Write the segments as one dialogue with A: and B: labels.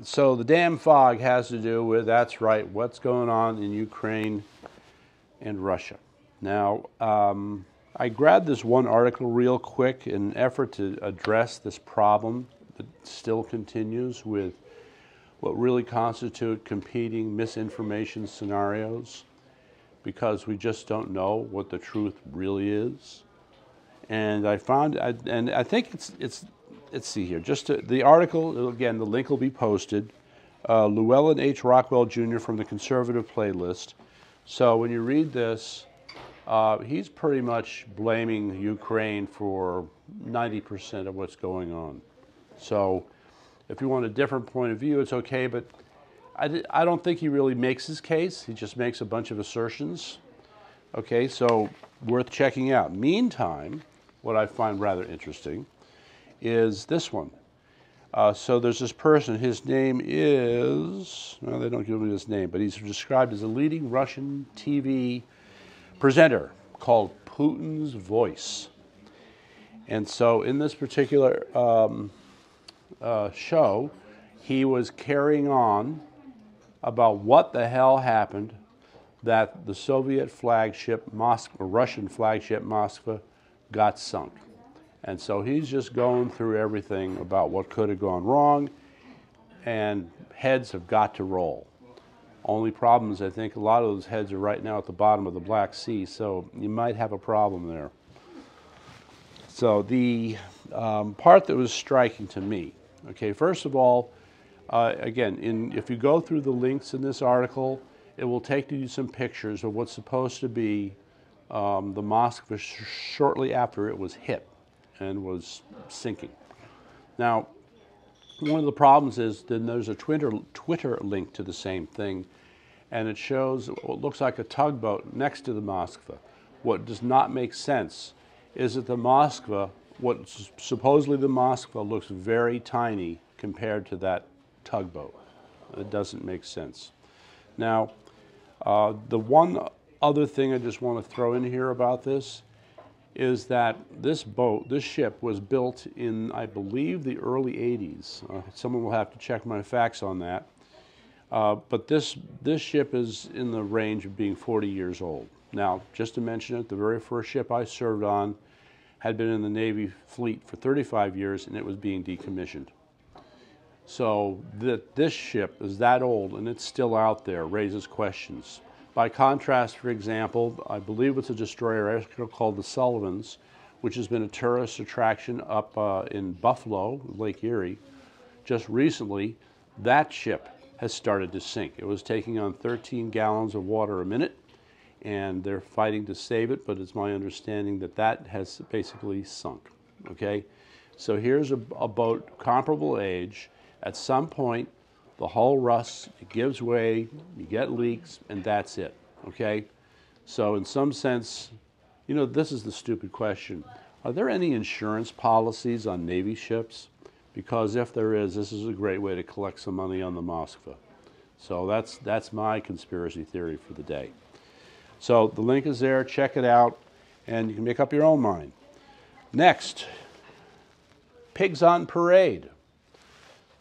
A: So the damn fog has to do with, that's right, what's going on in Ukraine and Russia. Now, I grabbed this one article real quick in an effort to address this problem that still continues with what really constitute competing misinformation scenarios, because we just don't know what the truth really is. And I found, and I think let's see here, the article, again, the link will be posted, Llewellyn H. Rockwell Jr. from the Conservative Playlist. So when you read this, he's pretty much blaming Ukraine for 90% of what's going on. So if you want a different point of view, it's okay, but I don't think he really makes his case. He just makes a bunch of assertions. Okay, so worth checking out. Meantime, what I find rather interesting is this one. So there's this person, his name is, well, they don't give me his name, but he's described as a leading Russian TV presenter called Putin's Voice. And so in this particular show, he was carrying on about what the hell happened that the Soviet flagship, Russian flagship Moskva, got sunk. And so he's just going through everything about what could have gone wrong, and heads have got to roll. Only problem is I think a lot of those heads are right now at the bottom of the Black Sea, so you might have a problem there. So the part that was striking to me, okay, first of all, again, if you go through the links in this article, it will take you to some pictures of what's supposed to be the Moskva shortly after it was hit and was sinking. Now, one of the problems is then there's a Twitter link to the same thing, and it shows what looks like a tugboat next to the Moskva. What does not make sense is that the Moskva, supposedly the Moskva, looks very tiny compared to that tugboat. It doesn't make sense. Now, the one other thing I just want to throw in here about this is that this ship was built in, I believe, the early 80s. Someone will have to check my facts on that. But this ship is in the range of being 40 years old. Now, just to mention it, the very first ship I served on had been in the Navy fleet for 35 years, and it was being decommissioned. So that this ship is that old and it's still out there raises questions. By contrast, for example, I believe it's a destroyer called the Sullivans, which has been a tourist attraction up in Buffalo, Lake Erie. Just recently, that ship has started to sink. It was taking on 13 gallons of water a minute, and they're fighting to save it, but it's my understanding that that has basically sunk, okay? So here's a boat comparable age. At some point, the hull rusts, it gives way, you get leaks, and that's it, okay? So in some sense, you know, this is the stupid question. Are there any insurance policies on Navy ships? Because if there is, this is a great way to collect some money on the Moskva. So that's my conspiracy theory for the day. So the link is there, check it out, and you can make up your own mind. Next, pigs on parade.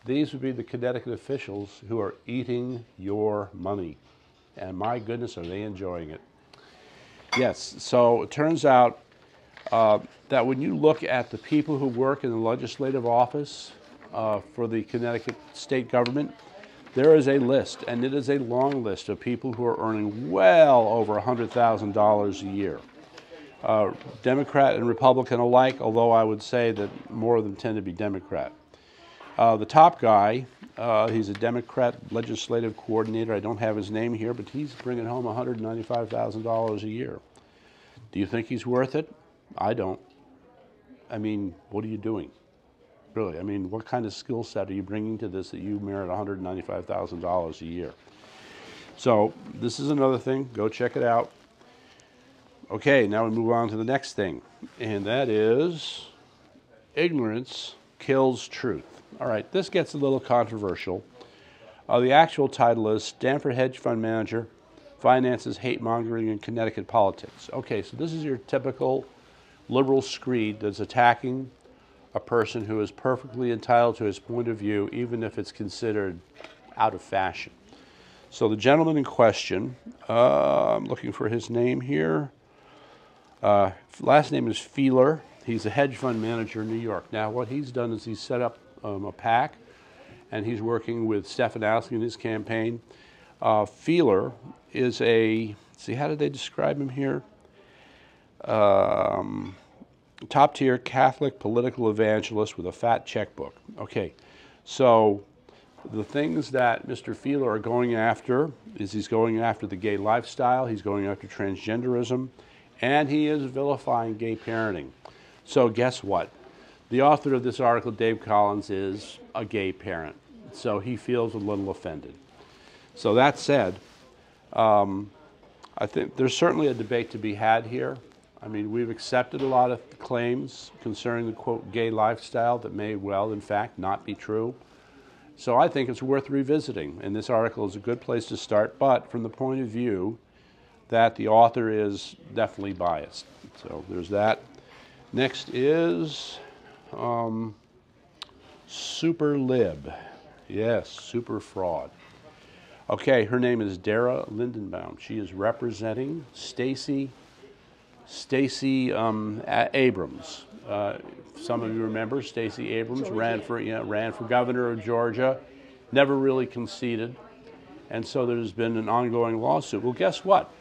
A: These would be the Connecticut officials who are eating your money. And my goodness, are they enjoying it. Yes, so it turns out that when you look at the people who work in the legislative office for the Connecticut state government, there is a list, and it is a long list of people who are earning well over $100,000 a year. Democrat and Republican alike, although I would say that more of them tend to be Democrat. The top guy, he's a Democrat legislative coordinator. I don't have his name here, but he's bringing home $195,000 a year. Do you think he's worth it? I don't. I mean, what are you doing? Really, I mean, what kind of skill set are you bringing to this that you merit $195,000 a year? So this is another thing. Go check it out. Okay, now we move on to the next thing, and that is ignorance kills truth. All right, this gets a little controversial. The actual title is Stanford Hedge Fund Manager Finances Hate-Mongering in Connecticut Politics. Okay, so this is your typical liberal screed that's attacking a person who is perfectly entitled to his point of view, even if it's considered out of fashion. So the gentleman in question, I'm looking for his name here. Last name is Feeler. He's a hedge fund manager in New York. Now, what he's done is he's set up a PAC, and he's working with Stefanowski in his campaign. Feeler is a, see, how did they describe him here? Top-tier Catholic political evangelist with a fat checkbook. Okay, so the things that Mr. Feeler are going after is he's going after the gay lifestyle, he's going after transgenderism, and he is vilifying gay parenting. So guess what? The author of this article, Dave Collins, is a gay parent, so he feels a little offended. So that said, I think there's certainly a debate to be had here. I mean, we've accepted a lot of claims concerning the, quote, gay lifestyle that may well, in fact, not be true. So I think it's worth revisiting, and this article is a good place to start, but from the point of view that the author is definitely biased. So there's that. Next is Super Lib. Yes, super fraud. Okay, her name is Dara Lindenbaum. She is representing Stacey Abrams. Some of you remember Stacey Abrams ran for governor of Georgia, never really conceded, and so there's been an ongoing lawsuit. Well, guess what?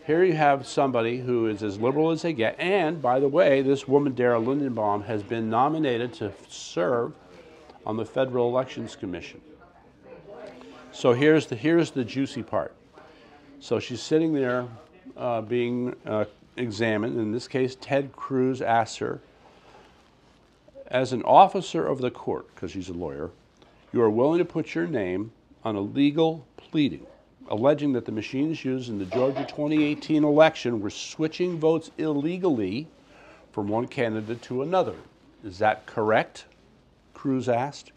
A: Here you have somebody who is as liberal as they get, and by the way, this woman, Dara Lindenbaum, has been nominated to serve on the Federal Elections Commission. So here's the juicy part. So she's sitting there being examined. In this case, Ted Cruz asked her, as an officer of the court, because she's a lawyer, you are willing to put your name on a legal pleading, alleging that the machines used in the Georgia 2018 election were switching votes illegally from one candidate to another. Is that correct? Cruz asked.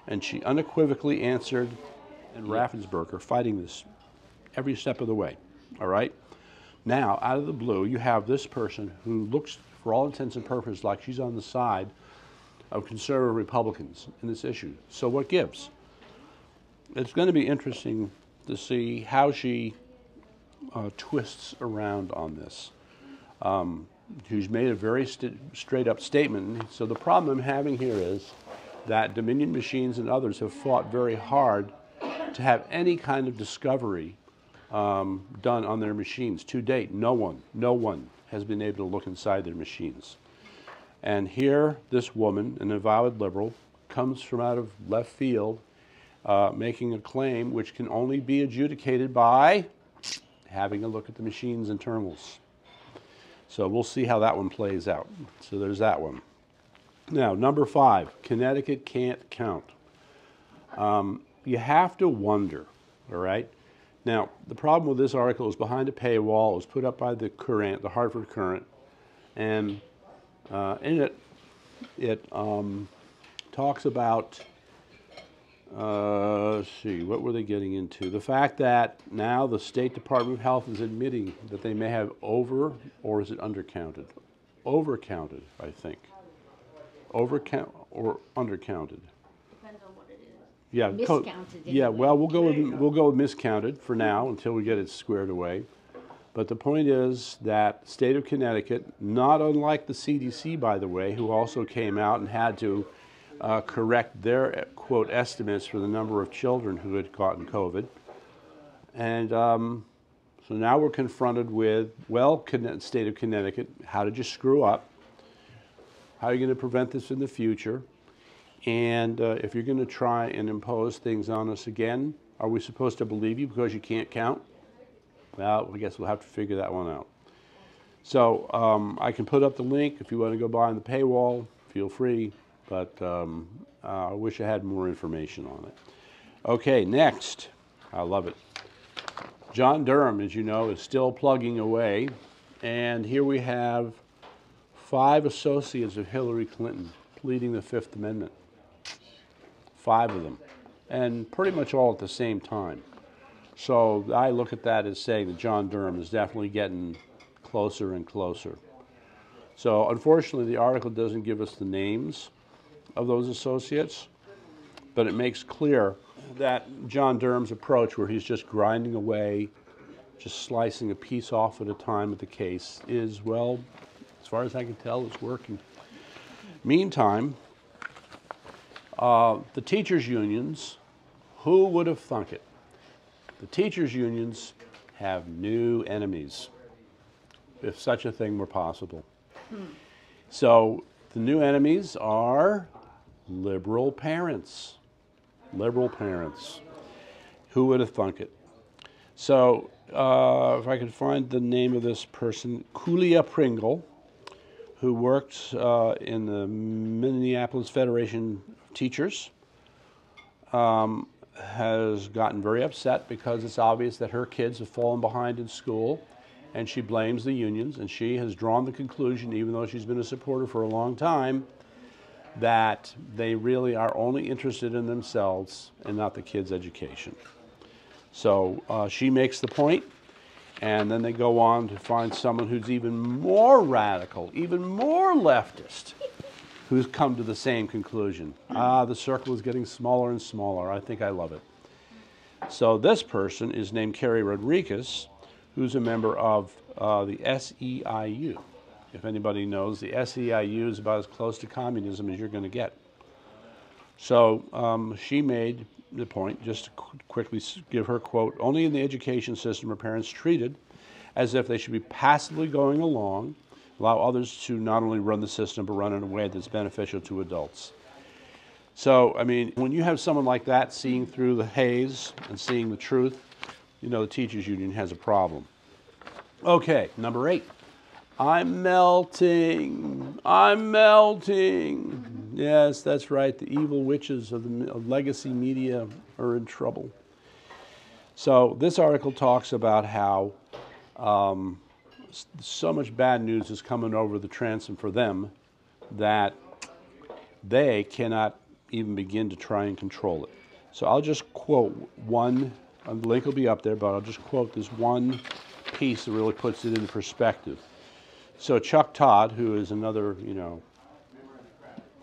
A: And she unequivocally answered, and Raffensperger are fighting this every step of the way. All right? Now, out of the blue, you have this person who looks, for all intents and purposes, like she's on the side of conservative Republicans in this issue. So what gives? It's going to be interesting to see how she twists around on this. She's made a very straight-up statement. So the problem I'm having here is that Dominion Machines and others have fought very hard to have any kind of discovery done on their machines. To date, no one has been able to look inside their machines. And here, this woman, an avowed liberal, comes from out of left field, making a claim which can only be adjudicated by having a look at the machine's internals. So we'll see how that one plays out. So there's that one. Now, number 5, Connecticut can't count. You have to wonder, all right? Now, the problem with this article is behind a paywall. It was put up by the Current, the Hartford Current, and in it talks about, let's see, what were they getting into? The fact that now the State Department of Health is admitting that they may have or is it undercounted? Overcounted, I think. Overcount or undercounted?
B: Depends on what it is.
A: Yeah,
B: miscounted.
A: Yeah, well, we'll go with miscounted for now until we get it squared away. But the point is that the state of Connecticut, not unlike the CDC, by the way, who also came out and had to correct their, quote, estimates for the number of children who had gotten COVID. And so now we're confronted with, well, state of Connecticut, how did you screw up? How are you going to prevent this in the future? And if you're going to try and impose things on us again, are we supposed to believe you because you can't count? Well, I guess we'll have to figure that one out. So I can put up the link if you want to go behind the paywall, feel free, but I wish I had more information on it. Okay, next. I love it. John Durham, as you know, is still plugging away, and here we have 5 associates of Hillary Clinton pleading the Fifth Amendment. 5 of them, and pretty much all at the same time. So I look at that as saying that John Durham is definitely getting closer and closer. So unfortunately, the article doesn't give us the names of those associates, but it makes clear that John Durham's approach, where he's just grinding away, just slicing a piece off at a time of the case, is, well, as far as I can tell, it's working. Meantime, the teachers' unions, who would have thunk it? The teachers' unions have new enemies, if such a thing were possible. So the new enemies are liberal parents. Liberal parents. Who would have thunk it? So if I could find the name of this person, Kulia Pringle, who worked in the Minneapolis Federation of Teachers, has gotten very upset because it's obvious that her kids have fallen behind in school, and she blames the unions, and she has drawn the conclusion, even though she's been a supporter for a long time, that they really are only interested in themselves and not the kids' education. So she makes the point, and then they go on to find someone who's even more radical, even more leftist, who's come to the same conclusion. The circle is getting smaller and smaller. I think I love it. So this person is named Carrie Rodriguez, who's a member of the SEIU. If anybody knows, the SEIU is about as close to communism as you're going to get. So she made the point, just to quickly give her quote, "Only in the education system are parents treated as if they should be passively going along, allow others to not only run the system, but run in a way that's beneficial to adults." So, I mean, when you have someone like that seeing through the haze and seeing the truth, you know the teachers union has a problem. Okay, number 8. I'm melting. I'm melting. Yes, that's right. The evil witches of the legacy media are in trouble. So this article talks about how so much bad news is coming over the transom for them that they cannot even begin to try and control it. So I'll just quote one, the link will be up there, but I'll just quote this one piece that really puts it into perspective. So Chuck Todd, who is another, you know,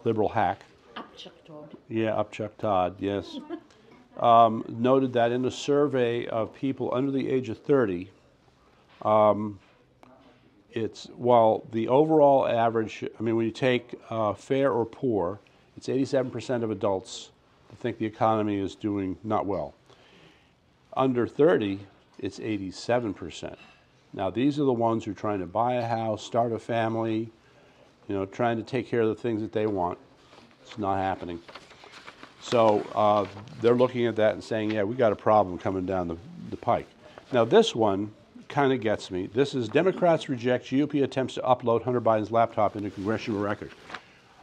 A: liberal hack.
B: Up Chuck Todd.
A: Yeah, up Chuck Todd, yes. Noted that in a survey of people under the age of 30, while the overall average, I mean, when you take fair or poor, it's 87% of adults that think the economy is doing not well. Under 30, it's 87%. Now, these are the ones who are trying to buy a house, start a family, you know, trying to take care of the things that they want. It's not happening. So they're looking at that and saying, yeah, we got a problem coming down the pike. Now, this one kind of gets me. This is Democrats reject GOP attempts to upload Hunter Biden's laptop into congressional record.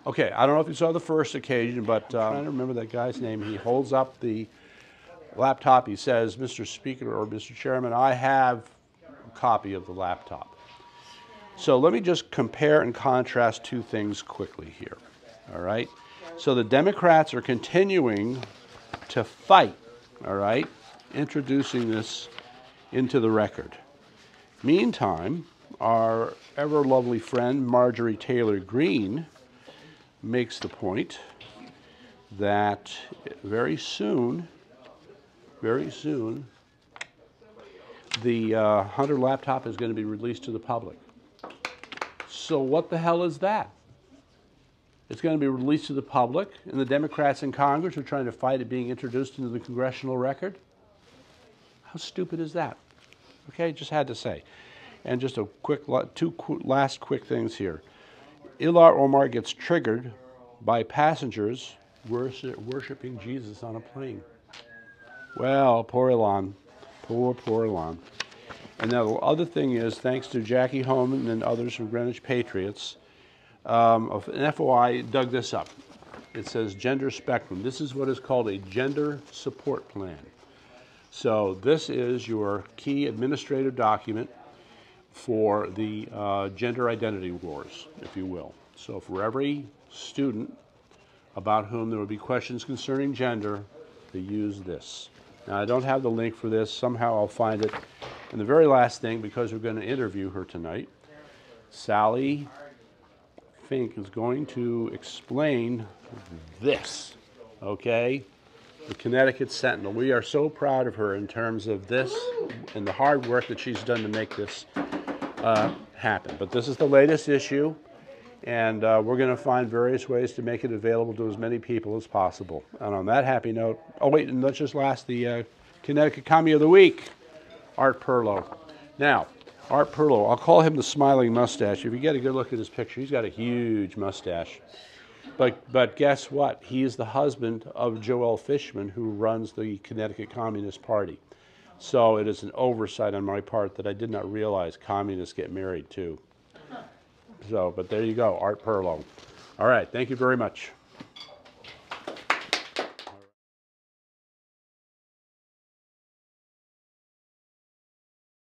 A: Okay, I don't know if you saw the first occasion, but I'm trying to remember that guy's name. He holds up the laptop. He says, Mr. Speaker or Mr. Chairman, I have a copy of the laptop. So let me just compare and contrast two things quickly here, all right? So the Democrats are continuing to fight, all right, introducing this into the record. Meantime, our ever lovely friend Marjorie Taylor Greene makes the point that very soon, the Hunter laptop is going to be released to the public. So what the hell is that? It's going to be released to the public, and the Democrats in Congress are trying to fight it being introduced into the congressional record? How stupid is that? Okay, just had to say. And just a quick, last quick things here. Ilhar Omar gets triggered by passengers worshiping Jesus on a plane. Well, poor Elon. Poor Elon. And now the other thing is, thanks to Jackie Homan and others from Greenwich Patriots, an FOI dug this up. It says gender spectrum. This is what is called a gender support plan. So this is your key administrative document for the gender identity wars, if you will. So for every student about whom there would be questions concerning gender, they use this. Now, I don't have the link for this. Somehow I'll find it. And the very last thing, because we're going to interview her tonight, Sally Fink is going to explain this, okay? The Connecticut Sentinel. We are so proud of her in terms of this and the hard work that she's done to make this happen. But this is the latest issue, and we're going to find various ways to make it available to as many people as possible. And on that happy note, oh wait, and let's just last the Connecticut Commie of the Week, Art PERLO. Now, Art PERLO, I'll call him the smiling mustache. If you get a good look at his picture, he's got a huge mustache. But guess what? He is the husband of Joelle Fishman, who runs the Connecticut Communist Party. So it is an oversight on my part that I did not realize communists get married too. So, but there you go, Art PERLO. All right, thank you very much.